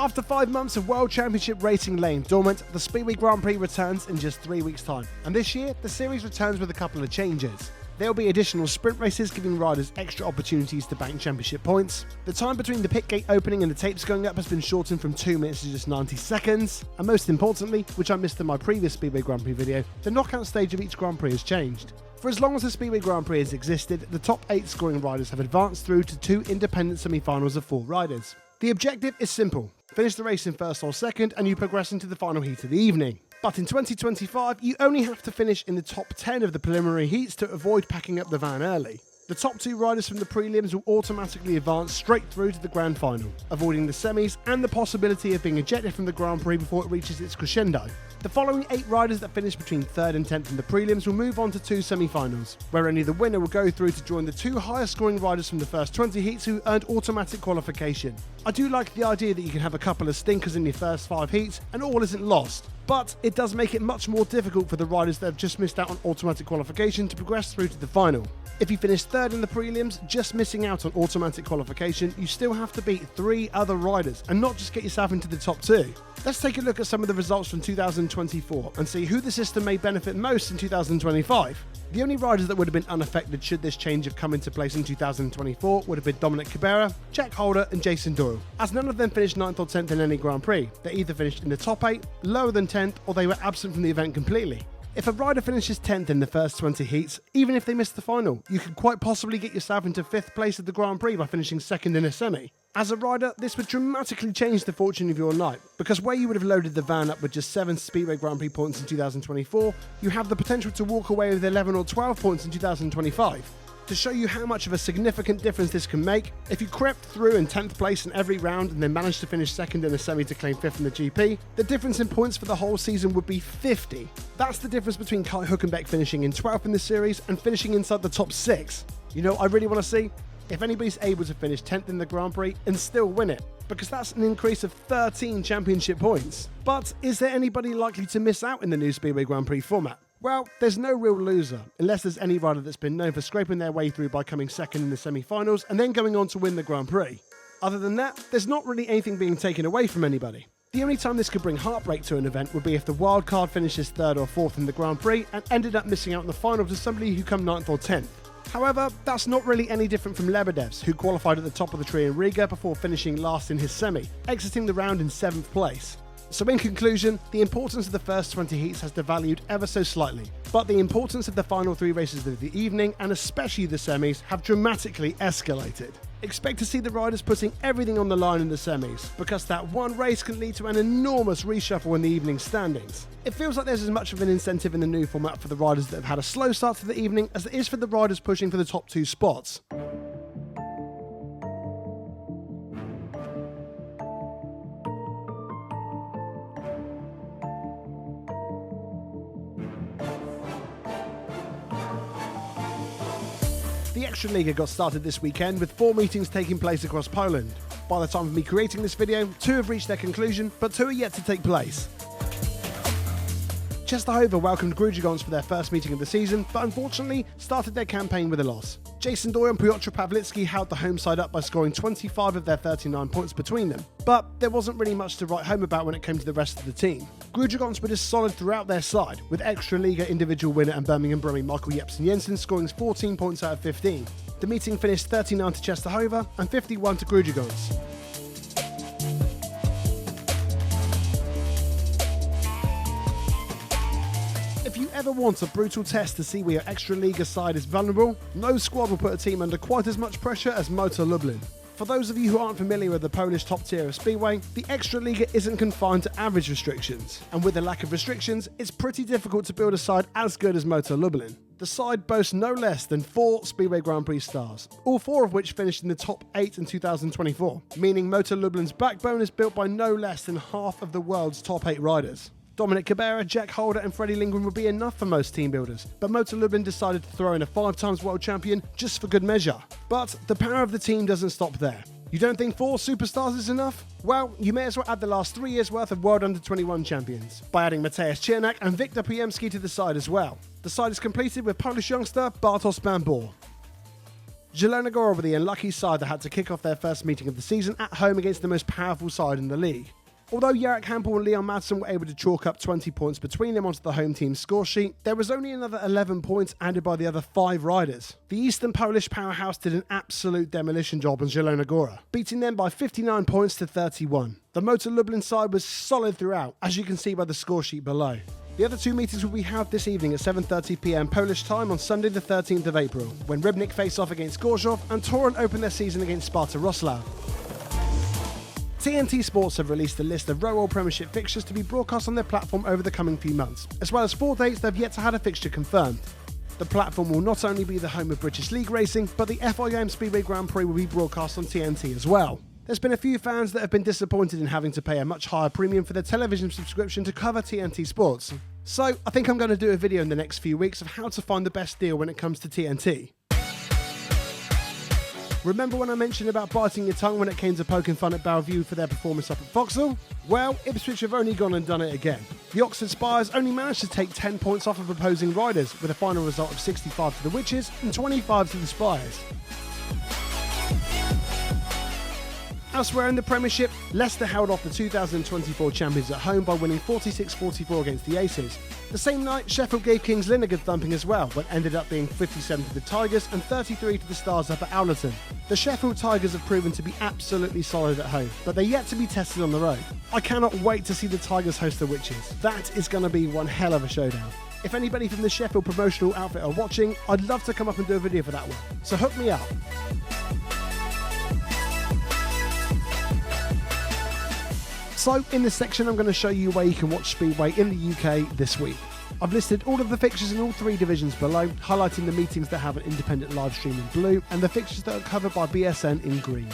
After 5 months of World Championship racing laying dormant, the Speedway Grand Prix returns in just 3 weeks' time. And this year, the series returns with a couple of changes. There will be additional sprint races giving riders extra opportunities to bank championship points. The time between the pit gate opening and the tapes going up has been shortened from 2 minutes to just 90 seconds. And most importantly, which I missed in my previous Speedway Grand Prix video, the knockout stage of each Grand Prix has changed. For as long as the Speedway Grand Prix has existed, the top 8 scoring riders have advanced through to 2 independent semi-finals of 4 riders. The objective is simple: finish the race in first or second and you progress into the final heat of the evening. But in 2025, you only have to finish in the top 10 of the preliminary heats to avoid packing up the van early. The top 2 riders from the prelims will automatically advance straight through to the grand final, avoiding the semis and the possibility of being ejected from the Grand Prix before it reaches its crescendo. The following 8 riders that finish between 3rd and 10th in the prelims will move on to 2 semi-finals, where only the winner will go through to join the 2 highest scoring riders from the first 20 heats who earned automatic qualification. I do like the idea that you can have a couple of stinkers in your first 5 heats and all isn't lost, but it does make it much more difficult for the riders that have just missed out on automatic qualification to progress through to the final. If you finish 3rd in the prelims, just missing out on automatic qualification, you still have to beat 3 other riders and not just get yourself into the top 2. Let's take a look at some of the results from 2024 and see who the system may benefit most in 2025. The only riders that would have been unaffected should this change have come into place in 2024 would have been Dominic Cabrera, Jack Holder and Jason Doyle, as none of them finished 9th or 10th in any Grand Prix. They either finished in the top 8, lower than 10th, or they were absent from the event completely. If a rider finishes 10th in the first 20 heats, even if they miss the final, you could quite possibly get yourself into 5th place at the Grand Prix by finishing 2nd in a semi. As a rider, this would dramatically change the fortune of your night, because where you would have loaded the van up with just 7 Speedway Grand Prix points in 2024, you have the potential to walk away with 11 or 12 points in 2025. To show you how much of a significant difference this can make, if you crept through in 10th place in every round and then managed to finish 2nd in a semi to claim 5th in the GP, the difference in points for the whole season would be 50. That's the difference between Kai Hülkenberg finishing in 12th in the series and finishing inside the top 6. You know what I really want to see? If anybody's able to finish 10th in the Grand Prix and still win it, because that's an increase of 13 championship points. But is there anybody likely to miss out in the new Speedway Grand Prix format? Well, there's no real loser, unless there's any rider that's been known for scraping their way through by coming 2nd in the semi-finals and then going on to win the Grand Prix. Other than that, there's not really anything being taken away from anybody. The only time this could bring heartbreak to an event would be if the wildcard finishes 3rd or 4th in the Grand Prix and ended up missing out in the final to somebody who come 9th or 10th. However, that's not really any different from Lebedev's, who qualified at the top of the tree in Riga before finishing last in his semi, exiting the round in 7th place. So in conclusion, the importance of the first 20 heats has devalued ever so slightly, but the importance of the final 3 races of the evening, and especially the semis, have dramatically escalated. Expect to see the riders putting everything on the line in the semis, because that one race can lead to an enormous reshuffle in the evening standings. It feels like there's as much of an incentive in the new format for the riders that have had a slow start to the evening as there is for the riders pushing for the top 2 spots. The Ekstraliga got started this weekend with 4 meetings taking place across Poland. By the time of me creating this video, 2 have reached their conclusion, but 2 are yet to take place. Czestochowa welcomed Grudziadz for their first meeting of the season, but unfortunately started their campaign with a loss. Jason Doyle and Piotr Pawlicki held the home side up by scoring 25 of their 39 points between them, but there wasn't really much to write home about when it came to the rest of the team. Grudziadz were just solid throughout their side, with Ekstraliga individual winner and Birmingham Brummy Michael Jensen scoring 14 points out of 15. The meeting finished 39 to Czestochowa and 51 to Grudziadz. If you ever want a brutal test to see where your Ekstraliga side is vulnerable, no squad will put a team under quite as much pressure as Motor Lublin. For those of you who aren't familiar with the Polish top tier of Speedway, the Ekstraliga isn't confined to average restrictions, and with the lack of restrictions, it's pretty difficult to build a side as good as Motor Lublin. The side boasts no less than 4 Speedway Grand Prix stars, all 4 of which finished in the top 8 in 2024, meaning Motor Lublin's backbone is built by no less than half of the world's top 8 riders. Dominic Cabrera, Jack Holder and Freddie Lindgren would be enough for most team builders, but Motor Lublin decided to throw in a 5-times world champion just for good measure. But the power of the team doesn't stop there. You don't think 4 superstars is enough? Well, you may as well add the last 3 years' worth of World Under-21 champions, by adding Mateusz Czernak and Wiktor Piemski to the side as well. The side is completed with Polish youngster Bartosz Bambor. Zielona Gora were the unlucky side that had to kick off their first meeting of the season at home against the most powerful side in the league. Although Jarek Hampel and Leon Madsen were able to chalk up 20 points between them onto the home team's score sheet, there was only another 11 points added by the other 5 riders. The Eastern Polish powerhouse did an absolute demolition job on Zielona Gora, beating them by 59 points to 31. The Motor Lublin side was solid throughout, as you can see by the score sheet below. The other 2 meetings will be held this evening at 7:30 p.m. Polish time on Sunday the 13th of April, when Rybnik face off against Gorzów and Torun open their season against Sparta Wrocław. TNT Sports have released a list of Rowe Premiership fixtures to be broadcast on their platform over the coming few months, as well as 4 dates they've yet to have a fixture confirmed. The platform will not only be the home of British League racing, but the FIM Speedway Grand Prix will be broadcast on TNT as well. There's been a few fans that have been disappointed in having to pay a much higher premium for their television subscription to cover TNT Sports. So I think I'm going to do a video in the next few weeks of how to find the best deal when it comes to TNT. Remember when I mentioned about biting your tongue when it came to poking fun at Bellevue for their performance up at Vauxhall? Well, Ipswich have only gone and done it again. The Oxford Spires only managed to take 10 points off of opposing riders, with a final result of 65 to the Witches and 25 to the Spires. Elsewhere in the Premiership, Leicester held off the 2024 champions at home by winning 46-44 against the Aces. The same night, Sheffield gave Kings Lynn a good thumping as well, but ended up being 57 to the Tigers and 33 to the Stars up at Owlerton. The Sheffield Tigers have proven to be absolutely solid at home, but they're yet to be tested on the road. I cannot wait to see the Tigers host the Witches. That is going to be one hell of a showdown. If anybody from the Sheffield promotional outfit are watching, I'd love to come up and do a video for that one, so hook me up. So in this section I'm going to show you where you can watch Speedway in the UK this week. I've listed all of the fixtures in all 3 divisions below, highlighting the meetings that have an independent live stream in blue and the fixtures that are covered by BSN in green.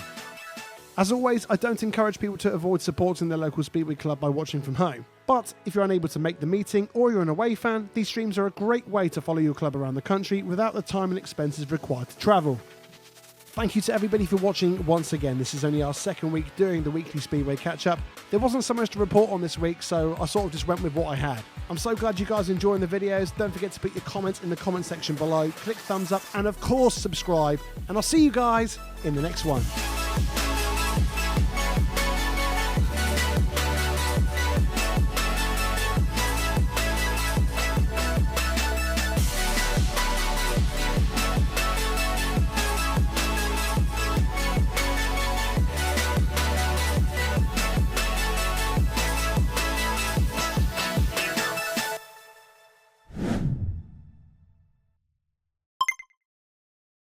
As always, I don't encourage people to avoid supporting their local Speedway club by watching from home. But if you're unable to make the meeting or you're an away fan, these streams are a great way to follow your club around the country without the time and expenses required to travel. Thank you to everybody for watching once again. This is only our 2nd week doing the Weekly Speedway Catch Up. There wasn't so much to report on this week, so I sort of just went with what I had. I'm so glad you guys are enjoying the videos. Don't forget to put your comments in the comment section below, click thumbs up, and of course subscribe. And I'll see you guys in the next one.